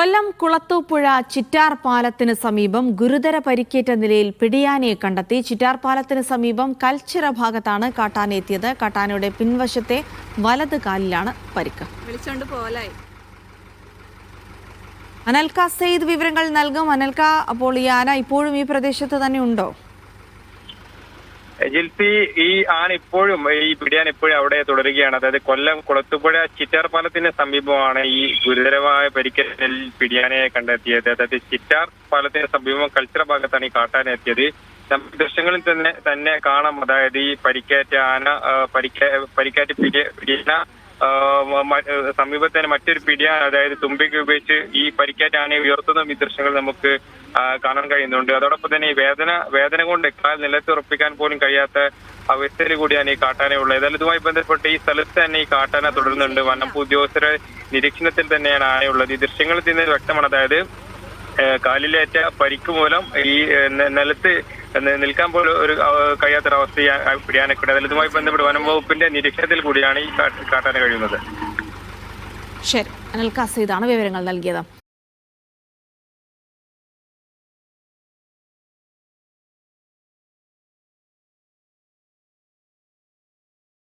കൊല്ലം കുളത്തൂപ്പുഴ ചിറ്റാർ പാലത്തിന് സമീപം ഗുരുതര പരിക്കേറ്റ നിലയിൽ പിടിയാനയെ കണ്ടെത്തി. ചിറ്റാർ പാലത്തിന് സമീപം കൽച്ചിറ ഭാഗത്താണ് കാട്ടാന എത്തിയത്. കാട്ടാനയുടെ പിൻവശത്തെ വലത് കാലിലാണ് പരിക്ക്. അനൽക സെയ്ദ് വിവരങ്ങൾ നൽകും. അനൽക, അപ്പോൾ ഈ ആന ഇപ്പോഴും ഈ പ്രദേശത്ത് തന്നെ ഉണ്ടോ? ജിൽസി, ഈ ആന ഇപ്പോഴും പിടിയാൻ ഇപ്പോഴും അവിടെ തുടരുകയാണ്. അതായത് കൊല്ലം കുളത്തുപുഴ ചിറ്റാർ പാലത്തിന് സമീപമാണ് ഈ ഗുരുതരമായ പരിക്കേറ്റൽ പിടിയാനെ കണ്ടെത്തിയത്. അതായത് ചിറ്റാർ പാലത്തിന് സമീപം കൽച്ചിറ ഭാഗത്താണ് ഈ കാട്ടാന എത്തിയത്. ദൃശ്യങ്ങളിൽ തന്നെ കാണാം. അതായത് ഈ പരിക്കേറ്റ ആന പരിക്കേറ്റ പിടിയാന സമീപത്ത് തന്നെ മറ്റൊരു പിടിയാന, അതായത് തുമ്പിക്ക് ഉപയോഗിച്ച് ഈ പരിക്കേറ്റ ആനയെ ഉയർത്തുന്ന ഈ ദൃശ്യങ്ങൾ നമുക്ക് കാണാൻ കഴിയുന്നുണ്ട്. അതോടൊപ്പം തന്നെ ഈ വേദന കൊണ്ട് കാൽ നിലത്തുറപ്പിക്കാൻ പോലും കഴിയാത്ത അവസ്ഥയിൽ കൂടിയാണ് ഈ കാട്ടാന ഉള്ളത്. ഏതായാലും ഇതുമായി ബന്ധപ്പെട്ട് ഈ സ്ഥലത്ത് തന്നെ ഈ കാട്ടാന തുടരുന്നുണ്ട്. വനം ഉദ്യോഗസ്ഥരുടെ നിരീക്ഷണത്തിൽ തന്നെയാണ് ആനയുള്ളത്. ഈ ദൃശ്യങ്ങളിൽ നിന്ന് വ്യക്തമാണ്. അതായത് കാലിലേറ്റ പരിക്ക് മൂലം ഈ നിലത്ത് നിൽക്കാൻ പോലും ഒരു കഴിയാത്തൊരവസ്ഥ പിടിയാനൊക്കെ. അതിൽ ഇതുമായി ബന്ധപ്പെട്ട് വനം വകുപ്പിന്റെ നിരീക്ഷണത്തിൽ കൂടിയാണ് ഈ കാട്ടാന കഴിയുന്നത്. ശരി, അനൽക സെയ്ദാണ് വിവരങ്ങൾ നൽകിയത്.